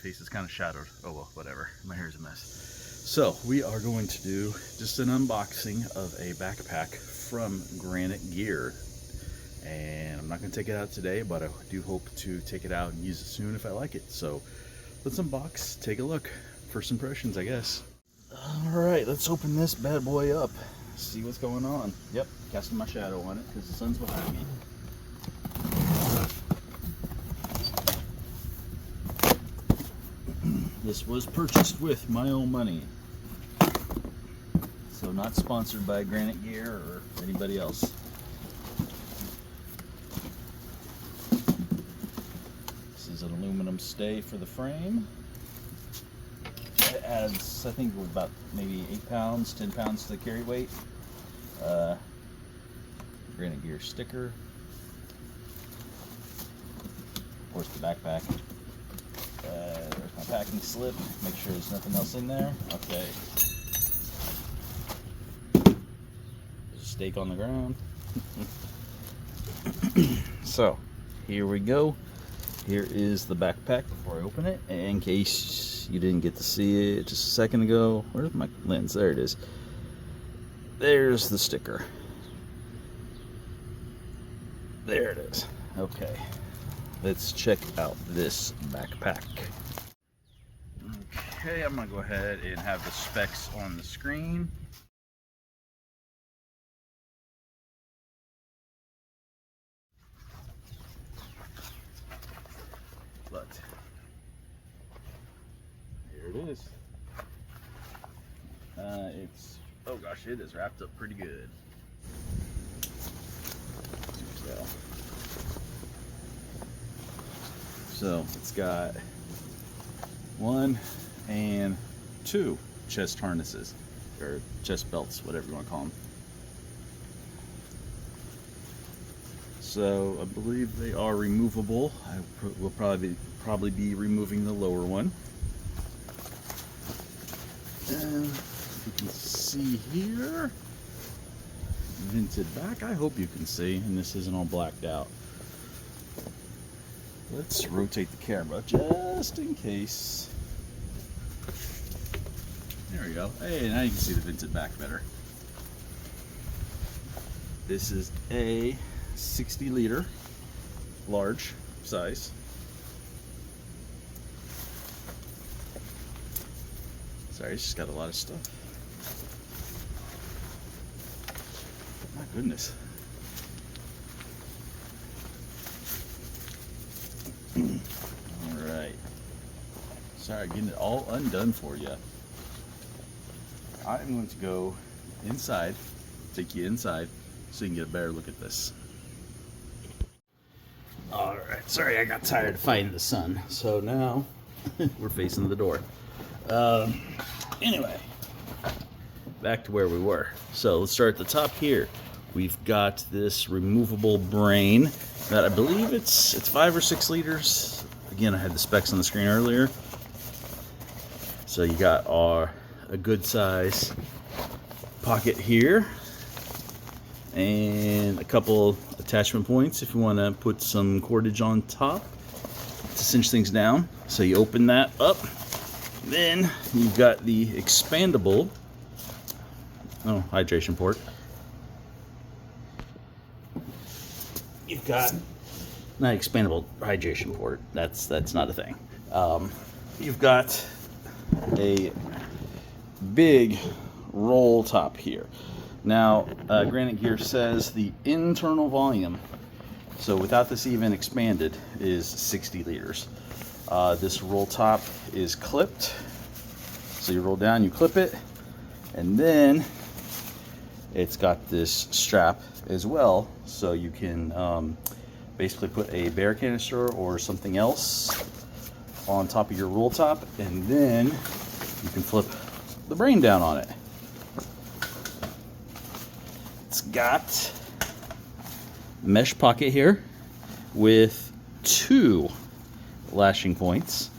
face is kind of shadowed. Oh well, whatever. My hair's a mess. So we are going to do just an unboxing of a backpack from Granite Gear. And I'm not going to take it out today, but I do hope to take it out and use it soon if I like it. So let's unbox, take a look. First impressions, I guess. Alright, let's open this bad boy up. See what's going on. Yep, casting my shadow on it because the sun's behind me. This was purchased with my own money. So not sponsored by Granite Gear or anybody else. This is an aluminum stay for the frame. It adds, I think, about maybe 8 pounds, 10 pounds to the carry weight. Granite Gear sticker. Of course, the backpack. There's my packing slip. Make sure there's nothing else in there. Okay. There's a stake on the ground. So, here we go. Here is the backpack before I open it. In case you didn't get to see it just a second ago. Where's my lens? There it is. There's the sticker. There it is. Okay. Let's check out this backpack. Okay, I'm going to go ahead and have the specs on the screen. But here it is. Oh gosh, it is wrapped up pretty good. So it's got 1 and 2 chest harnesses, or chest belts, whatever you want to call them. So I believe they are removable. I will probably be removing the lower one. And you can see here, vented back. I hope you can see, and this isn't all blacked out. Let's rotate the camera just in case. There we go. Hey, now you can see the vented back better. This is a 60-liter large size. Sorry, it's just got a lot of stuff. My goodness. Alright. Sorry, getting it all undone for you. I'm going to go inside, take you inside, so you can get a better look at this. Alright, sorry I got tired of fighting the sun. So now, we're facing the door. Anyway, back to where we were. So let's start at the top here. We've got this removable brain that I believe it's 5 or 6 liters. Again, I had the specs on the screen earlier. So you got a good size pocket here and a couple attachment points if you want to put some cordage on top to cinch things down. So you open that up. Then you've got the expandable hydration port. You've got not expandable hydration port. That's not a thing. You've got a big roll top here. Now, Granite Gear says the internal volume, so without this even expanded, is 60 liters. This roll top is clipped, so you roll down, you clip it, and then it's got this strap as well, so you can basically put a bear canister or something else on top of your roll top, and then you can flip the brain down on it. It's got mesh pocket here with 2 lashing points,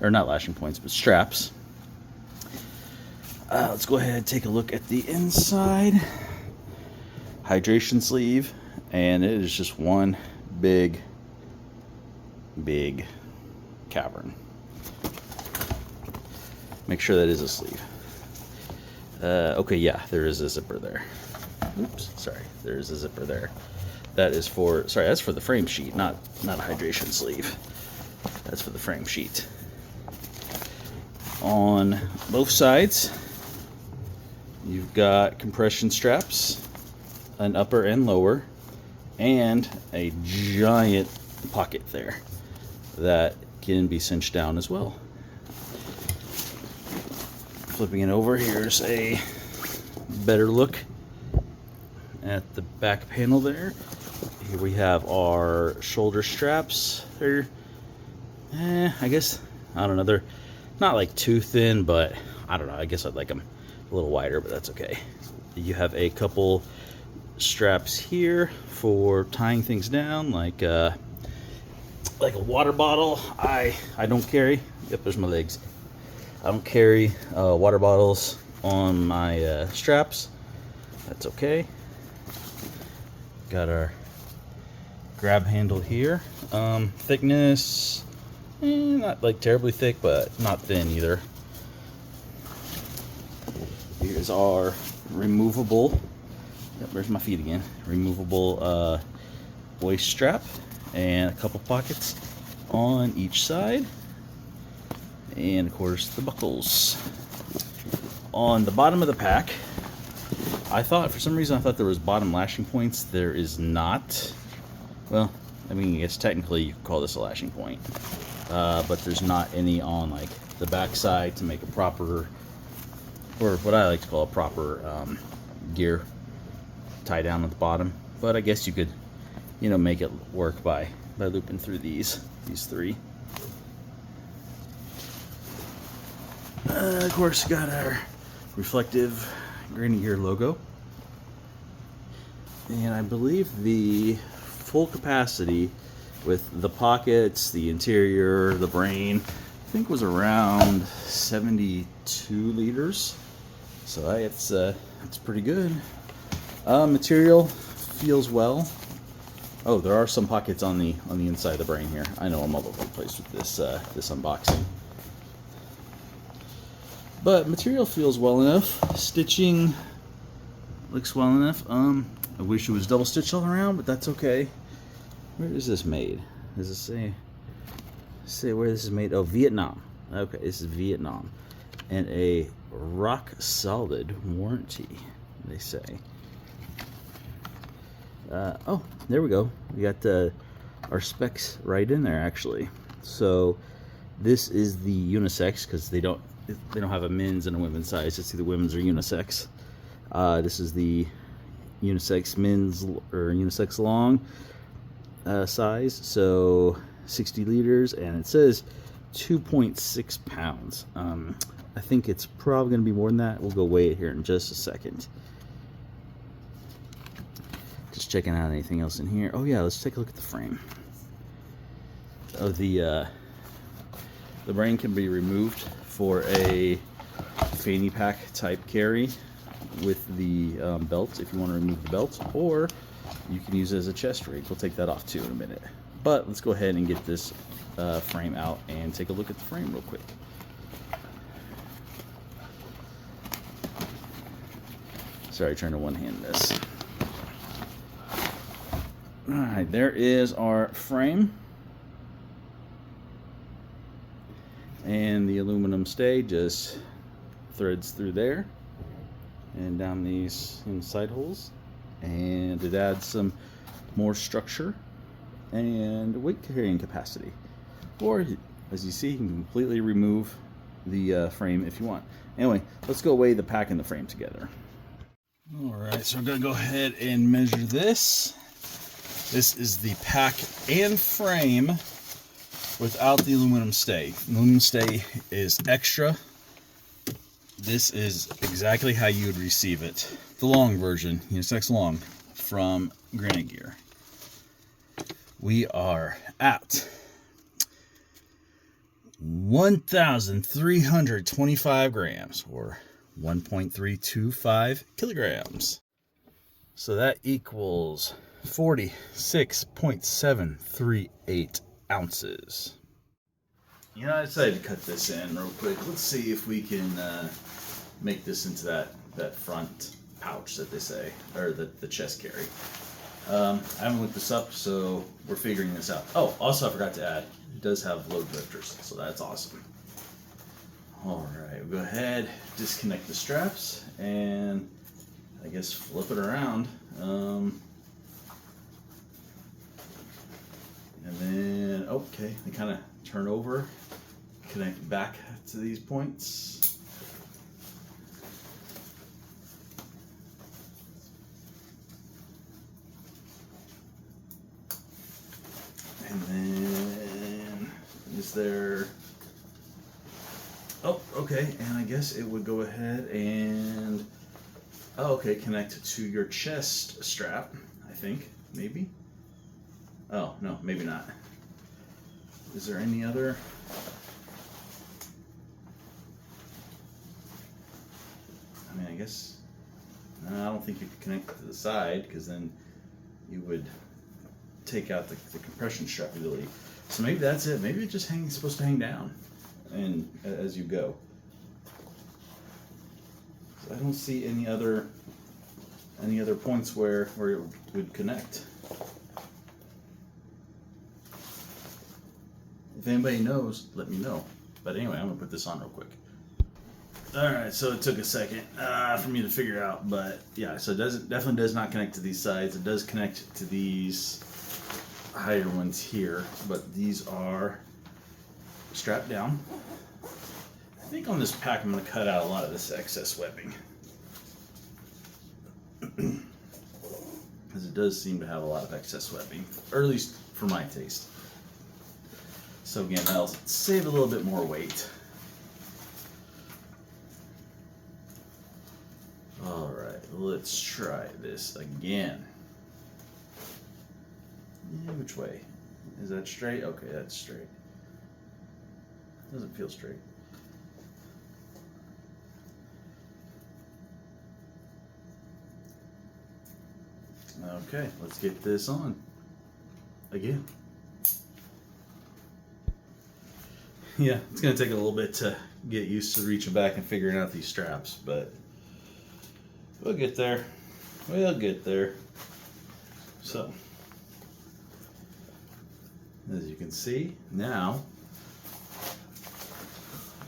or not lashing points, but straps. Let's go ahead and take a look at the inside. Hydration sleeve, and it is just one big cavern. Make sure that is a sleeve. Okay, yeah, there is a zipper there. Oops, sorry, there is a zipper there. That is for, sorry, that's for the frame sheet, not a hydration sleeve. That's for the frame sheet. On both sides, you've got compression straps, an upper and lower, and a giant pocket there that can be cinched down as well. Flipping it over, here's a better look at the back panel there. Here we have our shoulder straps. They're, I guess, I don't know, they're not like too thin, but I don't know, I guess I'd like them a little wider, but that's okay. You have a couple straps here for tying things down, like a water bottle. I don't carry, yep, there's my legs. I don't carry water bottles on my straps. That's okay. Got our grab handle here. Thickness, not like terribly thick, but not thin either. Here's our removable, yep, there's my feet again. Removable waist strap and a couple pockets on each side. And of course the buckles. On the bottom of the pack, for some reason I thought there was bottom lashing points. There is not. Well, I mean, I guess technically you could call this a lashing point, but there's not any on like the back side to make a proper, or what I like to call a proper gear tie down at the bottom. But I guess you could, you know, make it work by looping through these three. Of course, got our reflective Granite Gear logo. And I believe the full capacity with the pockets, the interior, the brain, I think was around 72 liters. So it's pretty good. Material feels well. Oh, there are some pockets on the inside of the brain here. I know I'm all over the place with this unboxing. But material feels well enough. Stitching looks well enough. I wish it was double stitched all around, but that's okay. Where is this made? Does it say where this is made? Oh, Vietnam. Okay, this is Vietnam. And a rock solid warranty, they say. Oh, there we go. We got our specs right in there, actually. So this is the unisex, because they don't have a men's and a women's size. It's either women's or unisex. This is the unisex men's or unisex long size, so 60 liters, and it says 2.6 pounds. I think it's probably going to be more than that. We'll go weigh it here in just a second. Just checking out anything else in here. Oh yeah, let's take a look at the frame. Oh, the brain can be removed for a fanny pack type carry with the belt if you want to remove the belt, or you can use it as a chest rig. We'll take that off too in a minute. But let's go ahead and get this frame out and take a look at the frame real quick. Sorry, trying to one-hand this. Alright, there is our frame. And the aluminum stay just threads through there and down these side holes, and it adds some more structure and weight carrying capacity. Or, as you see, you can completely remove the frame if you want. Anyway, let's go weigh the pack and the frame together. Alright, so I'm going to go ahead and measure this. This is the pack and frame without the aluminum stay. The aluminum stay is extra. This is exactly how you would receive it. The long version, unisex long, from Granite Gear. We are at 1,325 grams, or 1.325 kilograms. So that equals 46.738 ounces. You know, I decided to cut this in real quick. Let's see if we can make this into that front pouch that they say, or the chest carry. I haven't looked this up, so we're figuring this out. Oh, also I forgot to add, it does have load lifters, so that's awesome. Alright, we'll go ahead, disconnect the straps, and I guess flip it around. And then, okay, they kind of turn over, connect back to these points. And then, is there, oh, okay, and I guess it would go ahead and, oh, okay, connect to your chest strap, I think, maybe. Oh, no, maybe not. Is there any other? I mean, I guess, no, I don't think you could connect to the side, because then you would take out the compression strap ability. So maybe that's it. Maybe it just supposed to hang down and as you go. So I don't see any other points where it would connect. If anybody knows, let me know. But anyway, I'm gonna put this on real quick. Alright, so it took a second for me to figure out, but yeah, so it definitely does not connect to these sides. It does connect to these higher ones here, but these are strapped down. I think on this pack I'm gonna cut out a lot of this excess webbing. Because it does seem to have a lot of excess webbing, or at least for my taste. So again, that'll save a little bit more weight. Alright, let's try this again. Yeah, which way? Is that straight? Okay, that's straight. Doesn't feel straight. Okay, let's get this on again. Yeah, it's gonna take a little bit to get used to reaching back and figuring out these straps, but we'll get there. We'll get there. So, as you can see, now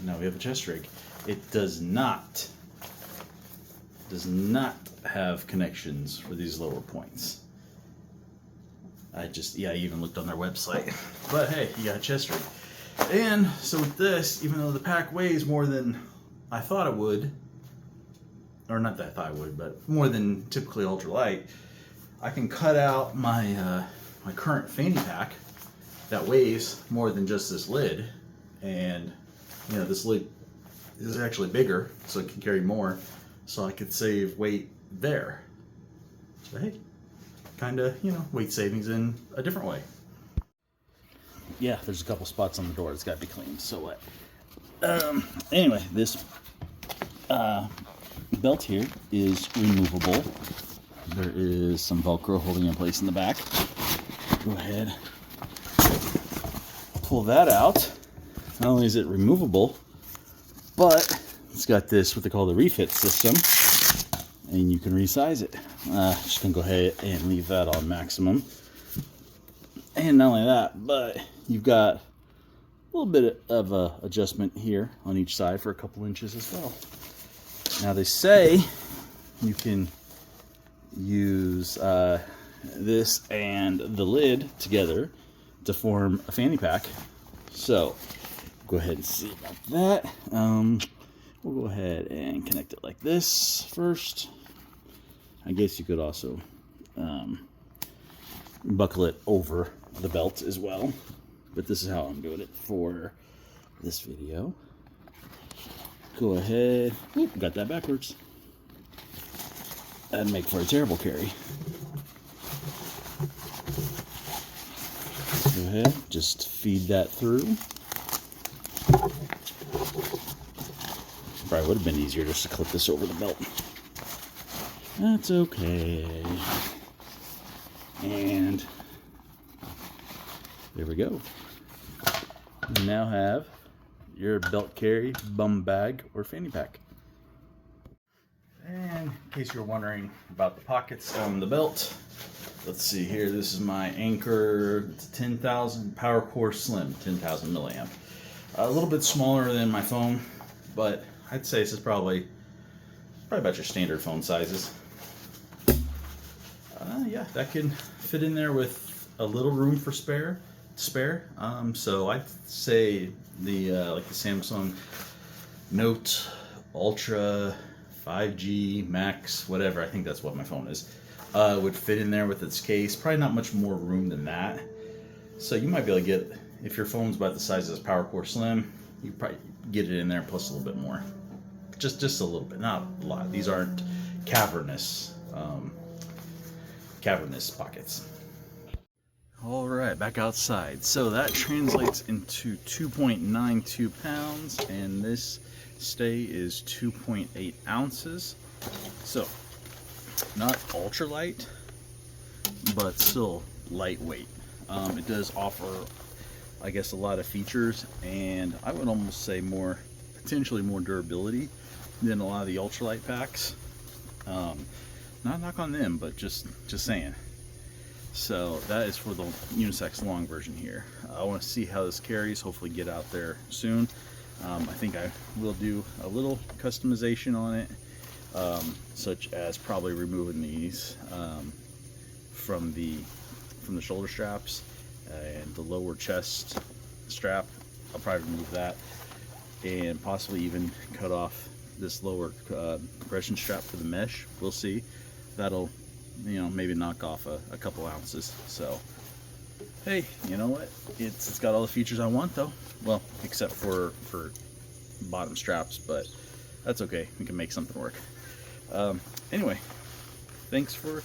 we have a chest rig. It does not have connections for these lower points. I even looked on their website. But hey, you got a chest rig. And so with this, even though the pack weighs more than I thought it would, or not that I thought it would, but more than typically ultralight, I can cut out my my current fanny pack that weighs more than just this lid, and you know, this lid is actually bigger, so it can carry more, so I could save weight there. So hey, kind of, you know, weight savings in a different way. Yeah, there's a couple spots on the door. It's got to be cleaned. So what? Anyway, this belt here is removable. There is some Velcro holding in place in the back. Go ahead, pull that out. Not only is it removable, but it's got this, what they call the refit system, and you can resize it. Just gonna go ahead and leave that on maximum. And not only that, but you've got a little bit of a adjustment here on each side for a couple inches as well. Now they say you can use this and the lid together to form a fanny pack. So go ahead and see about that. We'll go ahead and connect it like this first. I guess you could also buckle it over the belt as well, but this is how I'm doing it for this video. Go ahead. Oop, got that backwards. That'd make for a terrible carry. Go ahead, just feed that through. Probably would have been easier just to clip this over the belt. That's okay. And there we go. We now have your belt carry, bum bag, or fanny pack. And in case you're wondering about the pockets on the belt, let's see here. This is my Anchor. It's a 10,000 Power Core Slim, 10,000 milliamp. A little bit smaller than my phone, but I'd say this is probably about your standard phone sizes. Yeah, that can fit in there with a little room for spare. So I'd say the like the Samsung Note Ultra 5G Max, whatever, I think that's what my phone is, would fit in there with its case. Probably not much more room than that. So you might be able to get, if your phone's about the size of this Power Core Slim, you probably get it in there plus a little bit more. Just a little bit, not a lot. These aren't cavernous pockets. All right, back outside. So that translates into 2.92 pounds, and this stay is 2.8 ounces. So not ultralight, but still lightweight. It does offer, I guess, a lot of features, and I would almost say potentially more durability than a lot of the ultralight packs. Not knock on them, but just saying. So that is for the unisex long version here. I want to see how this carries, hopefully get out there soon. I think I will do a little customization on it, such as probably removing these from the shoulder straps and the lower chest strap. I'll probably remove that, and possibly even cut off this lower compression strap for the mesh. We'll see. That'll, maybe knock off a couple ounces. So hey, you know what, it's got all the features I want, though. Well, except for bottom straps, but that's okay, we can make something work. Anyway, thanks for,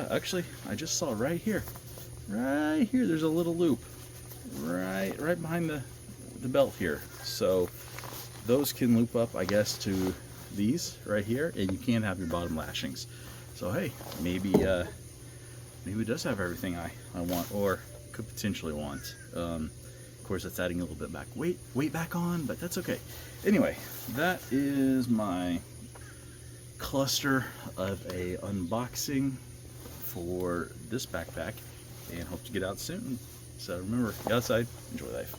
actually I just saw right here there's a little loop right behind the belt here. So those can loop up, I guess, to these right here, and you can have your bottom lashings. So hey, maybe it does have everything I want, or could potentially want. Of course, that's adding a little bit weight back on, but that's okay. Anyway, that is my cluster of a unboxing for this backpack, and hope to get out soon. So remember, get outside, enjoy life.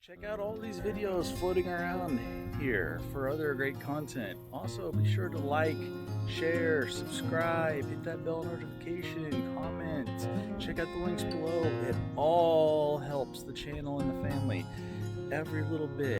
Check out all these videos floating around here for other great content. Also, be sure to like, share, subscribe, hit that bell notification, comment, check out the links below. It all helps the channel and the family. Every little bit.